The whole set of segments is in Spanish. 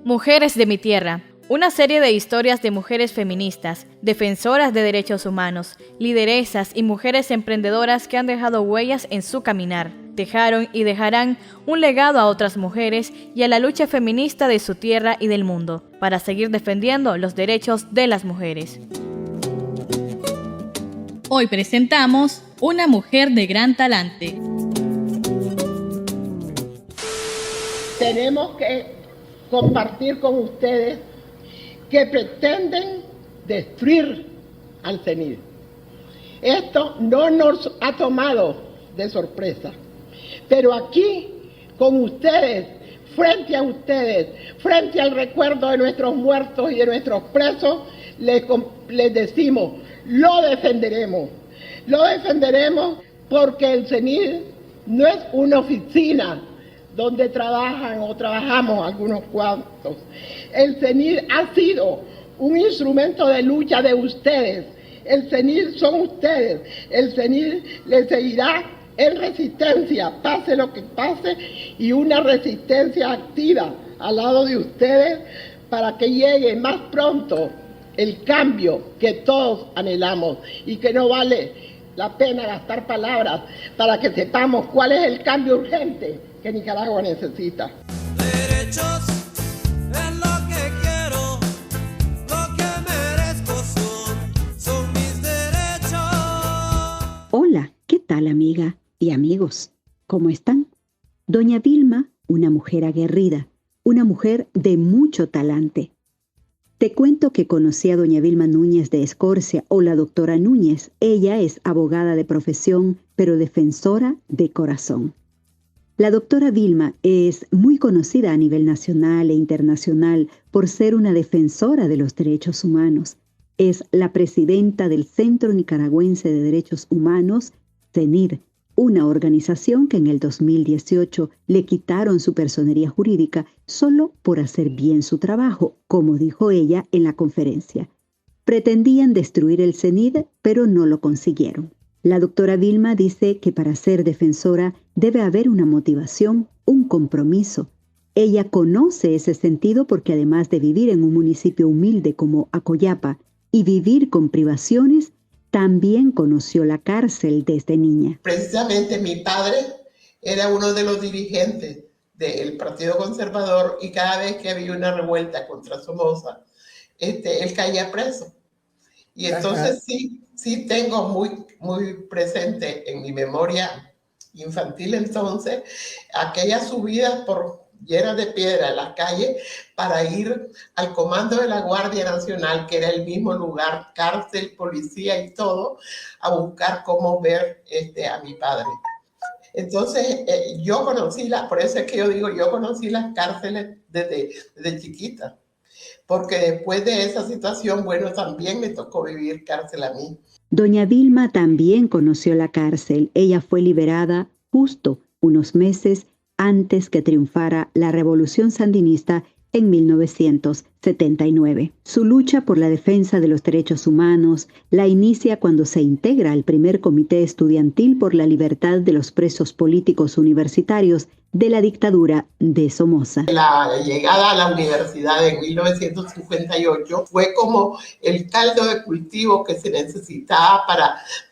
Mujeres de mi tierra, una serie de historias de mujeres feministas, defensoras de derechos humanos, lideresas y mujeres emprendedoras que han dejado huellas en su caminar. Dejaron y dejarán un legado a otras mujeres y a la lucha feminista de su tierra y del mundo, para seguir defendiendo los derechos de las mujeres. Hoy presentamos Una mujer de gran talante. Tenemos que compartir con ustedes que pretenden destruir al CENID. Esto no nos ha tomado de sorpresa, pero aquí con ustedes, frente al recuerdo de nuestros muertos y de nuestros presos, les decimos, lo defenderemos porque el CENID no es una oficina donde trabajamos algunos cuantos. El CENID ha sido un instrumento de lucha de ustedes. El CENID son ustedes. El CENID les seguirá en resistencia, pase lo que pase, y una resistencia activa al lado de ustedes para que llegue más pronto el cambio que todos anhelamos y que no vale la pena gastar palabras para que sepamos cuál es el cambio urgente que Nicaragua necesita. Derechos es lo que quiero, lo que merezco son mis derechos. Hola, ¿qué tal, amiga y amigos? ¿Cómo están? Doña Vilma, una mujer aguerrida, una mujer de mucho talante. Te cuento que conocí a doña Vilma Núñez de Escorcia, o la doctora Núñez. Ella es abogada de profesión, pero defensora de corazón. La doctora Vilma es muy conocida a nivel nacional e internacional por ser una defensora de los derechos humanos. Es la presidenta del Centro Nicaragüense de Derechos Humanos, CENID, una organización que en el 2018 le quitaron su personería jurídica solo por hacer bien su trabajo, como dijo ella en la conferencia. Pretendían destruir el CENID, pero no lo consiguieron. La doctora Vilma dice que para ser defensora debe haber una motivación, un compromiso. Ella conoce ese sentido porque además de vivir en un municipio humilde como Acoyapa y vivir con privaciones, también conoció la cárcel desde niña. Precisamente mi padre era uno de los dirigentes del Partido Conservador y cada vez que había una revuelta contra Somoza, él caía preso. Y entonces sí tengo muy presente en mi memoria infantil entonces aquellas subidas por llenas de piedra en las calles para ir al comando de la Guardia Nacional, que era el mismo lugar, cárcel, policía y todo, a buscar cómo ver a mi padre. Entonces yo conocí por eso es que yo digo, yo conocí las cárceles desde chiquita. Porque después de esa situación, bueno, también me tocó vivir cárcel a mí. Doña Vilma también conoció la cárcel. Ella fue liberada justo unos meses antes que triunfara la Revolución Sandinista en 1979. Su lucha por la defensa de los derechos humanos la inicia cuando se integra al primer comité estudiantil por la libertad de los presos políticos universitarios de la dictadura de Somoza. La llegada a la universidad en 1958 fue como el caldo de cultivo que se necesitaba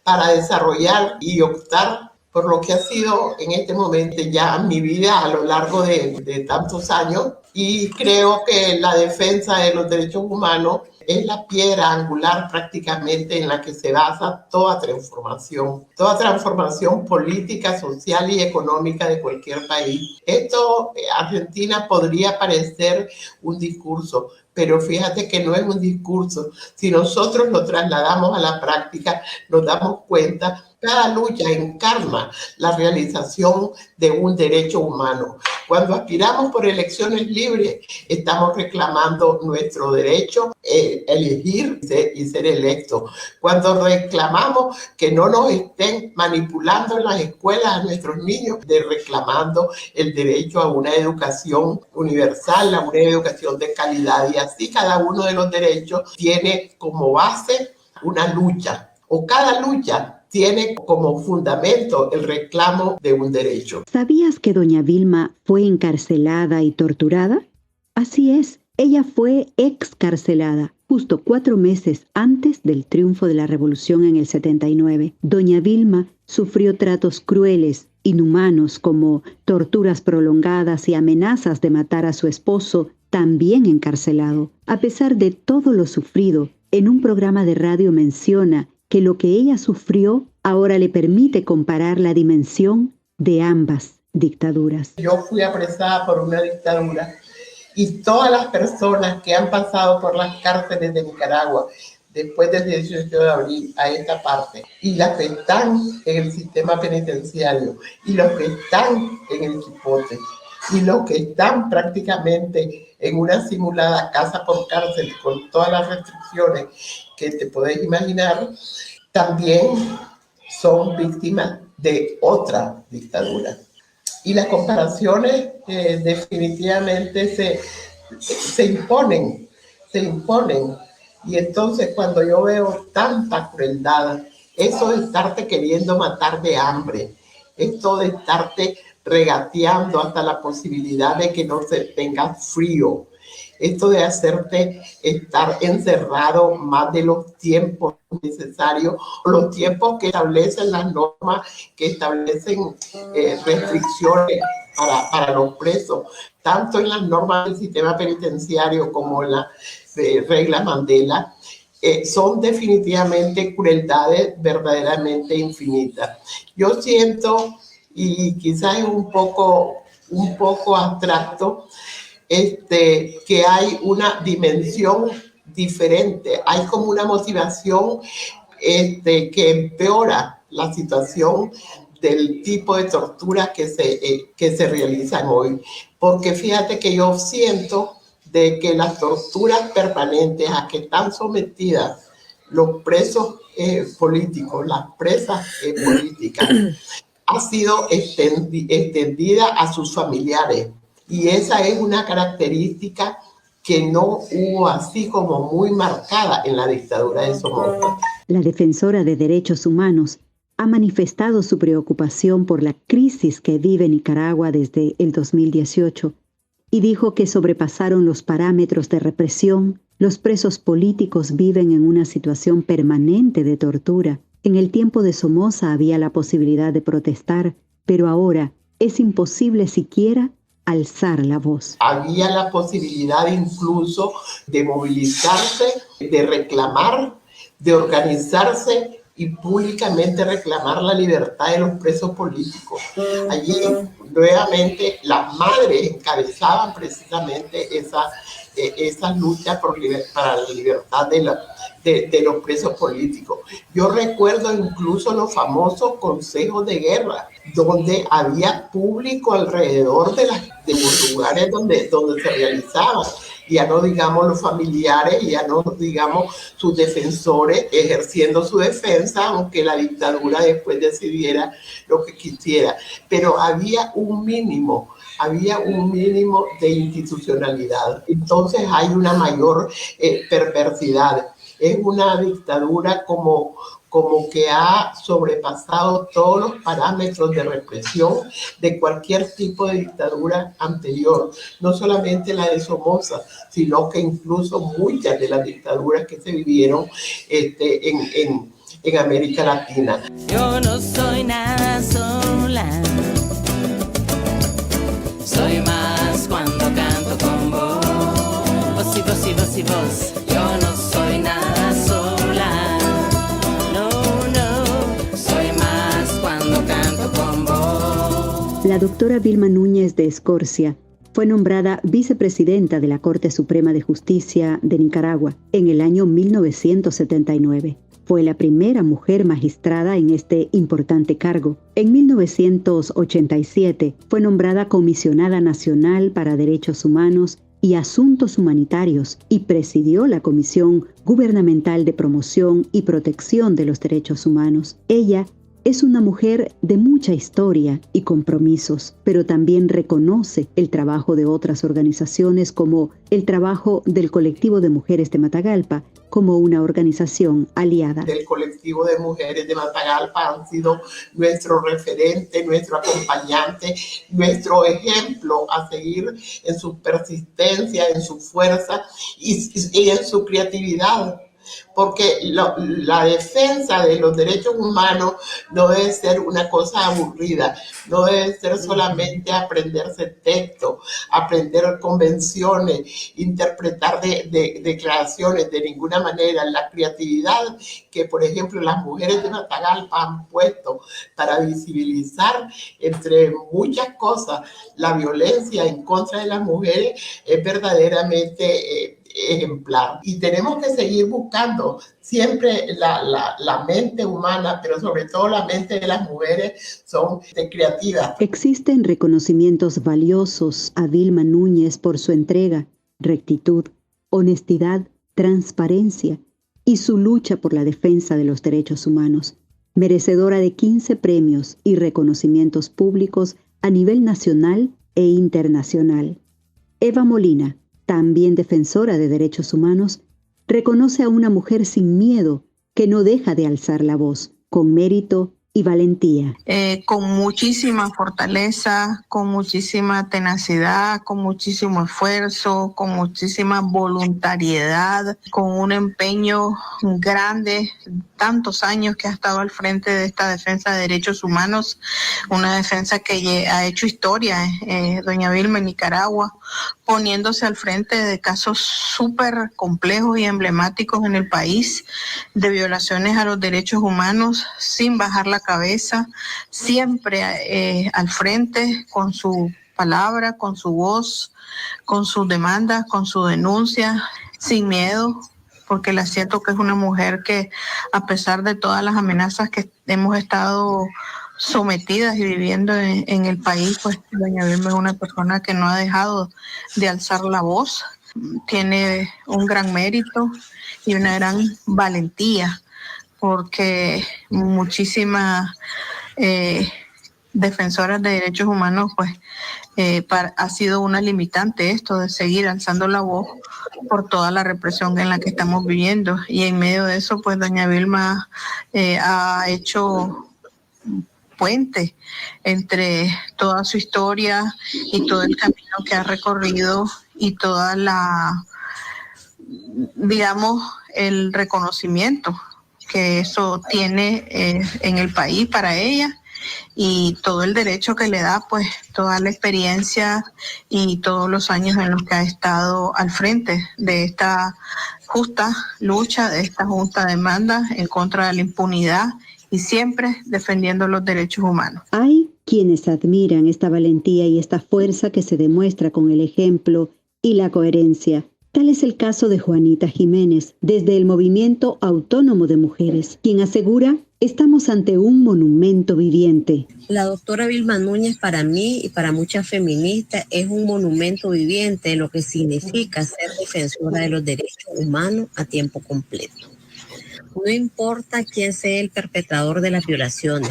para desarrollar y optar por lo que ha sido en este momento ya mi vida a lo largo de tantos años. Y creo que la defensa de los derechos humanos es la piedra angular prácticamente en la que se basa toda transformación política, social y económica de cualquier país. Esto, Argentina podría parecer un discurso, pero fíjate que no es un discurso. Si nosotros lo trasladamos a la práctica, nos damos cuenta, cada lucha encarna la realización de un derecho humano. Cuando aspiramos por elecciones libres, estamos reclamando nuestro derecho a elegir y ser electos. Cuando reclamamos que no nos estén manipulando en las escuelas a nuestros niños, reclamando el derecho a una educación universal, a una educación de calidad. Y así cada uno de los derechos tiene como base una lucha, o cada lucha tiene como fundamento el reclamo de un derecho. ¿Sabías que doña Vilma fue encarcelada y torturada? Así es, Ella fue excarcelada justo 4 meses antes del triunfo de la revolución en el 79. Doña Vilma sufrió tratos crueles, inhumanos, como torturas prolongadas y amenazas de matar a su esposo, también encarcelado. A pesar de todo lo sufrido, en un programa de radio menciona que lo que ella sufrió ahora le permite comparar la dimensión de ambas dictaduras. Yo fui apresada por una dictadura y todas las personas que han pasado por las cárceles de Nicaragua después del 18 de abril a esta parte, y las que están en el sistema penitenciario, y los que están en el Chipote, y los que están prácticamente en una simulada casa por cárcel con todas las restricciones que te puedes imaginar, también son víctimas de otra dictadura. Y las comparaciones definitivamente se imponen. Y entonces cuando yo veo tanta crueldad, eso de estarte queriendo matar de hambre, esto de estarte regateando hasta la posibilidad de que no se tenga frío, esto de hacerte estar encerrado más de los tiempos necesarios, los tiempos que establecen las normas, que establecen restricciones para los presos, tanto en las normas del sistema penitenciario como en la regla Mandela, son definitivamente crueldades verdaderamente infinitas. Yo siento, y quizás es un poco abstracto, que hay una dimensión diferente, hay como una motivación que empeora la situación del tipo de torturas que se realizan hoy. Porque fíjate que yo siento de que las torturas permanentes a que están sometidas los presos políticos, las presas políticas, ha sido extendida a sus familiares. Y esa es una característica que no hubo así como muy marcada en la dictadura de Somoza. La defensora de derechos humanos ha manifestado su preocupación por la crisis que vive Nicaragua desde el 2018 y dijo que sobrepasaron los parámetros de represión. Los presos políticos viven en una situación permanente de tortura. En el tiempo de Somoza había la posibilidad de protestar, pero ahora es imposible siquiera alzar la voz. Había la posibilidad incluso de movilizarse, de reclamar, de organizarse y públicamente reclamar la libertad de los presos políticos. Allí nuevamente las madres encabezaban precisamente esa lucha para la libertad de los presos políticos. Yo recuerdo incluso los famosos consejos de guerra, donde había público alrededor de los lugares donde se realizaban. Ya no digamos los familiares, ya no digamos sus defensores ejerciendo su defensa, aunque la dictadura después decidiera lo que quisiera. Pero había un mínimo de institucionalidad. Entonces hay una mayor perversidad. Es una dictadura como que ha sobrepasado todos los parámetros de represión de cualquier tipo de dictadura anterior, no solamente la de Somoza, sino que incluso muchas de las dictaduras que se vivieron en América Latina. Yo no soy nada sola, soy más cuando canto con vos. Vos y vos y vos y vos. Yo no soy nada sola, no, no, soy más cuando canto con vos. La doctora Vilma Núñez de Escorcia fue nombrada vicepresidenta de la Corte Suprema de Justicia de Nicaragua en el año 1979. Fue la primera mujer magistrada en este importante cargo. En 1987 fue nombrada Comisionada Nacional para Derechos Humanos y Asuntos Humanitarios y presidió la Comisión Gubernamental de Promoción y Protección de los Derechos Humanos. Ella Es una mujer de mucha historia y compromisos, pero también reconoce el trabajo de otras organizaciones como el trabajo del Colectivo de Mujeres de Matagalpa como una organización aliada. Del Colectivo de Mujeres de Matagalpa han sido nuestro referente, nuestro acompañante, nuestro ejemplo a seguir en su persistencia, en su fuerza y en su creatividad. Porque la defensa de los derechos humanos no debe ser una cosa aburrida, no debe ser solamente aprenderse texto, aprender convenciones, interpretar declaraciones, de ninguna manera. La creatividad que, por ejemplo, las mujeres de Matagalpa han puesto para visibilizar, entre muchas cosas, la violencia en contra de las mujeres es verdaderamente ejemplar. Y tenemos que seguir buscando siempre la mente humana, pero sobre todo la mente de las mujeres son creativas. Existen reconocimientos valiosos a Vilma Núñez por su entrega, rectitud, honestidad, transparencia y su lucha por la defensa de los derechos humanos, merecedora de 15 premios y reconocimientos públicos a nivel nacional e internacional. Eva Molina, también defensora de derechos humanos, reconoce a una mujer sin miedo que no deja de alzar la voz, con mérito y valentía. Con muchísima fortaleza, con muchísima tenacidad, con muchísimo esfuerzo, con muchísima voluntariedad, con un empeño grande, tantos años que ha estado al frente de esta defensa de derechos humanos, una defensa que ha hecho historia, doña Vilma, en Nicaragua, poniéndose al frente de casos súper complejos y emblemáticos en el país, de violaciones a los derechos humanos, sin bajar la cabeza, siempre al frente, con su palabra, con su voz, con sus demandas, con su denuncia, sin miedo, porque la siento que es una mujer que, a pesar de todas las amenazas que hemos estado sometidas y viviendo en el país, pues doña Vilma es una persona que no ha dejado de alzar la voz, tiene un gran mérito y una gran valentía, porque muchísimas defensoras de derechos humanos, pues ha sido una limitante esto de seguir alzando la voz por toda la represión en la que estamos viviendo, y en medio de eso, pues doña Vilma ha hecho puente entre toda su historia y todo el camino que ha recorrido y toda digamos, el reconocimiento que eso tiene en el país para ella, y todo el derecho que le da, pues toda la experiencia y todos los años en los que ha estado al frente de esta justa lucha, de esta justa demanda en contra de la impunidad y siempre defendiendo los derechos humanos. Hay quienes admiran esta valentía y esta fuerza que se demuestra con el ejemplo y la coherencia. Tal es el caso de Juanita Jiménez, desde el Movimiento Autónomo de Mujeres, quien asegura: estamos ante un monumento viviente. La doctora Vilma Núñez, para mí y para muchas feministas, es un monumento viviente de lo que significa ser defensora de los derechos humanos a tiempo completo. No importa quién sea el perpetrador de las violaciones,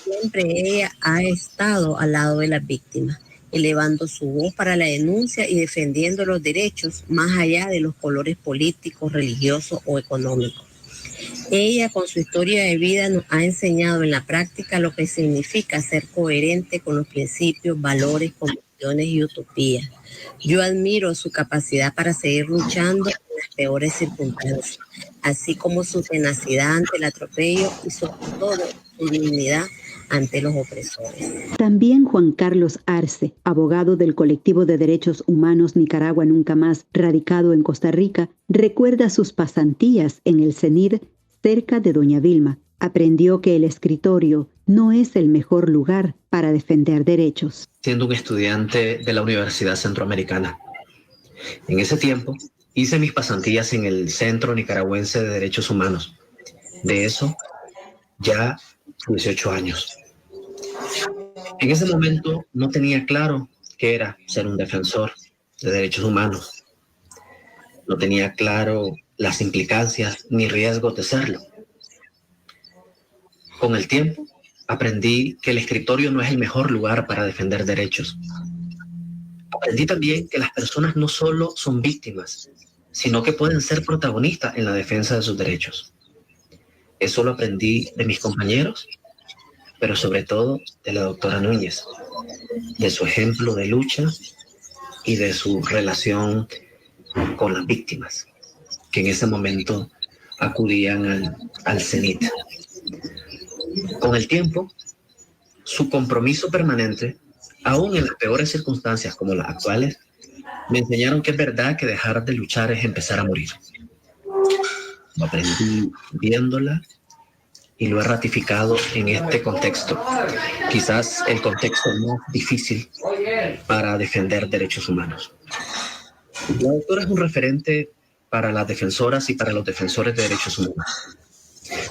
siempre ella ha estado al lado de las víctimas, elevando su voz para la denuncia y defendiendo los derechos más allá de los colores políticos, religiosos o económicos. Ella, con su historia de vida, nos ha enseñado en la práctica lo que significa ser coherente con los principios, valores, convicciones y utopías. Yo admiro su capacidad para seguir luchando en las peores circunstancias, así como su tenacidad ante el atropello y sobre todo su dignidad ante los opresores. También Juan Carlos Arce, abogado del Colectivo de Derechos Humanos Nicaragua Nunca Más, radicado en Costa Rica, recuerda sus pasantías en el CENIR cerca de doña Vilma. Aprendió que el escritorio no es el mejor lugar para defender derechos. Siendo un estudiante de la Universidad Centroamericana. En ese tiempo hice mis pasantías en el Centro Nicaragüense de Derechos Humanos. De eso ya 18 años. En ese momento no tenía claro qué era ser un defensor de derechos humanos. No tenía claro las implicancias ni riesgos de serlo. Con el tiempo aprendí que el escritorio no es el mejor lugar para defender derechos. Aprendí también que las personas no solo son víctimas, sino que pueden ser protagonistas en la defensa de sus derechos. Eso lo aprendí de mis compañeros, pero sobre todo de la doctora Núñez, de su ejemplo de lucha y de su relación con las víctimas, que en ese momento acudían al CENIT. Con el tiempo, su compromiso permanente, aún en las peores circunstancias como las actuales, me enseñaron que es verdad que dejar de luchar es empezar a morir. Lo aprendí viéndola y lo he ratificado en este contexto, quizás el contexto más difícil para defender derechos humanos. La doctora es un referente para las defensoras y para los defensores de derechos humanos.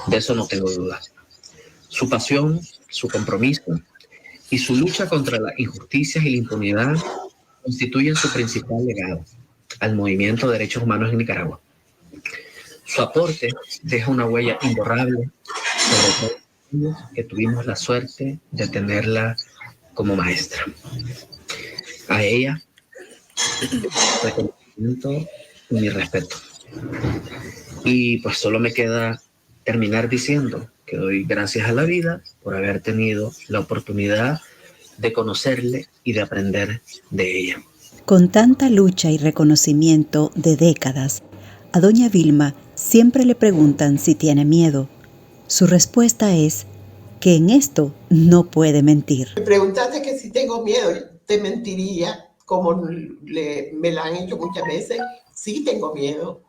De eso no tengo duda. Su pasión, su compromiso y su lucha contra las injusticias y la impunidad constituyen su principal legado al movimiento de derechos humanos en Nicaragua. Su aporte deja una huella imborrable, sobre todo que tuvimos la suerte de tenerla como maestra. A ella, reconocimiento y mi respeto. Y pues solo me queda terminar diciendo que doy gracias a la vida por haber tenido la oportunidad de conocerle y de aprender de ella. Con tanta lucha y reconocimiento de décadas, a doña Vilma siempre le preguntan si tiene miedo. Su respuesta es que en esto no puede mentir. Me preguntaste que si tengo miedo, te mentiría, como me la han hecho muchas veces. Sí tengo miedo,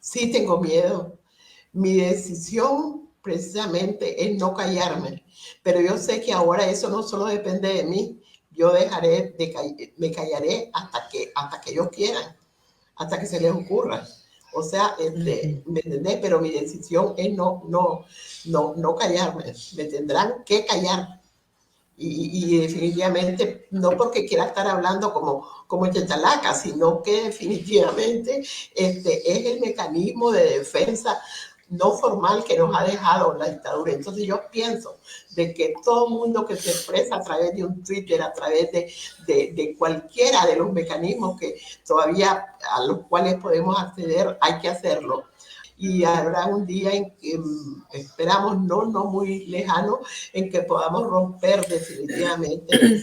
sí tengo miedo. Mi decisión precisamente es no callarme, pero yo sé que ahora eso no solo depende de mí. Yo me callaré hasta que ellos quieran, hasta que se les ocurra. O sea, ¿me entendés? Pero mi decisión es no callarme. Me tendrán que callar. Y definitivamente, no porque quiera estar hablando como chachalaca, sino que definitivamente es el mecanismo de defensa no formal que nos ha dejado la dictadura. Entonces yo pienso de que todo mundo que se expresa a través de un Twitter, a través de cualquiera de los mecanismos que todavía a los cuales podemos acceder, hay que hacerlo. Y habrá un día en que esperamos no muy lejano, en que podamos romper definitivamente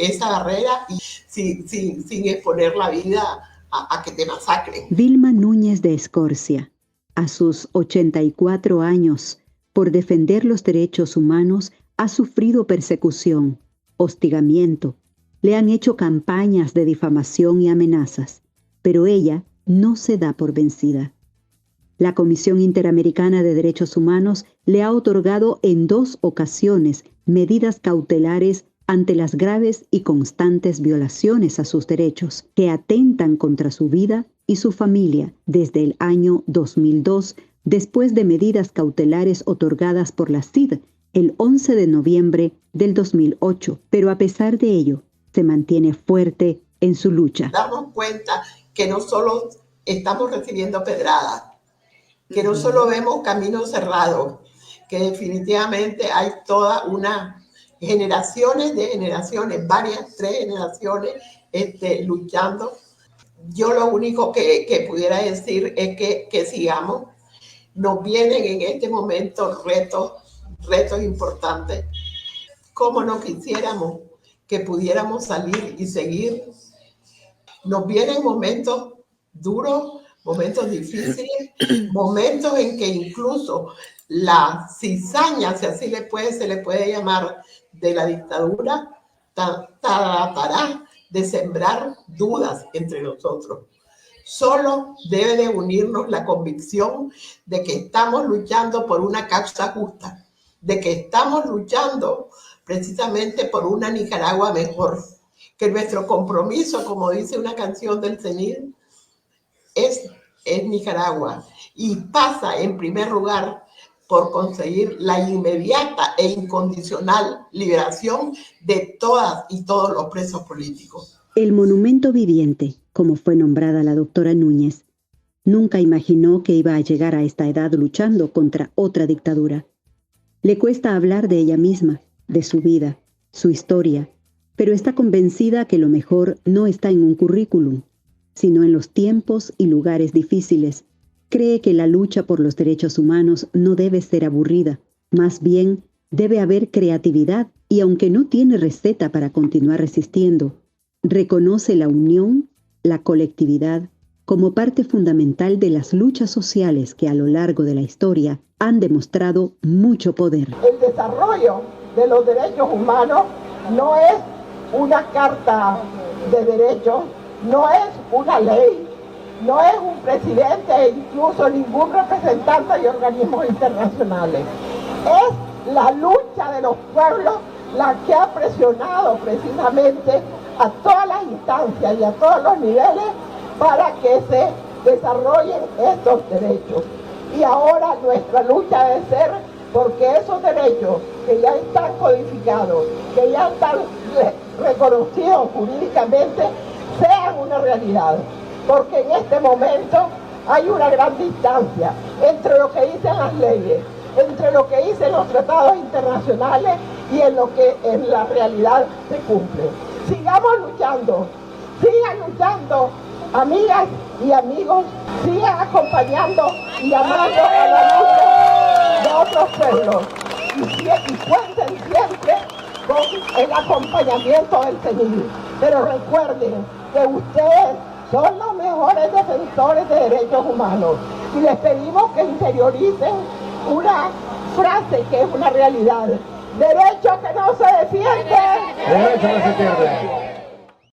esa barrera y sin exponer la vida a que te masacren. Vilma Núñez de Escorcia, a sus 84 años, por defender los derechos humanos, ha sufrido persecución, hostigamiento, le han hecho campañas de difamación y amenazas, pero ella no se da por vencida. La Comisión Interamericana de Derechos Humanos le ha otorgado en 2 ocasiones medidas cautelares ante las graves y constantes violaciones a sus derechos que atentan contra su vida y su familia desde el año 2002, después de medidas cautelares otorgadas por la CID el 11 de noviembre del 2008. Pero a pesar de ello, se mantiene fuerte en su lucha. Damos cuenta que no solo estamos recibiendo pedradas, que no solo vemos caminos cerrados, que definitivamente hay toda una generaciones, 3 generaciones luchando. Yo lo único que pudiera decir es que sigamos. Nos vienen en este momento retos importantes. Como no quisiéramos que pudiéramos salir y seguir. Nos vienen momentos duros, momentos difíciles, momentos en que incluso la cizaña, si así se le puede llamar, de la dictadura, tratará de sembrar dudas entre nosotros. Solo debe de unirnos la convicción de que estamos luchando por una causa justa, de que estamos luchando precisamente por una Nicaragua mejor, que nuestro compromiso, como dice una canción del CENID, es Nicaragua y pasa en primer lugar por conseguir la inmediata e incondicional liberación de todas y todos los presos políticos. El monumento viviente, como fue nombrada la doctora Núñez, nunca imaginó que iba a llegar a esta edad luchando contra otra dictadura. Le cuesta hablar de ella misma, de su vida, su historia, pero está convencida que lo mejor no está en un currículum, sino en los tiempos y lugares difíciles. Cree que la lucha por los derechos humanos no debe ser aburrida, más bien debe haber creatividad y aunque no tiene receta para continuar resistiendo, reconoce la unión, la colectividad, como parte fundamental de las luchas sociales que a lo largo de la historia han demostrado mucho poder. El desarrollo de los derechos humanos no es una carta de derechos, no es una ley, no es un presidente e incluso ningún representante de organismos internacionales. Es la lucha de los pueblos la que ha presionado precisamente a todas las instancias y a todos los niveles para que se desarrollen estos derechos. Y ahora nuestra lucha debe ser porque esos derechos que ya están codificados, que ya están reconocidos jurídicamente, sean una realidad. Porque en este momento hay una gran distancia entre lo que dicen las leyes, entre lo que dicen los tratados internacionales y en lo que en la realidad se cumple. Sigamos luchando, sigan luchando, amigas y amigos, sigan acompañando y amando a la lucha de otros pueblos y cuenten siempre con el acompañamiento del Señor. Pero recuerden que ustedes son los mejores defensores de derechos humanos y les pedimos que interioricen una frase que es una realidad: derecho que no se defiende, derecho no se pierde.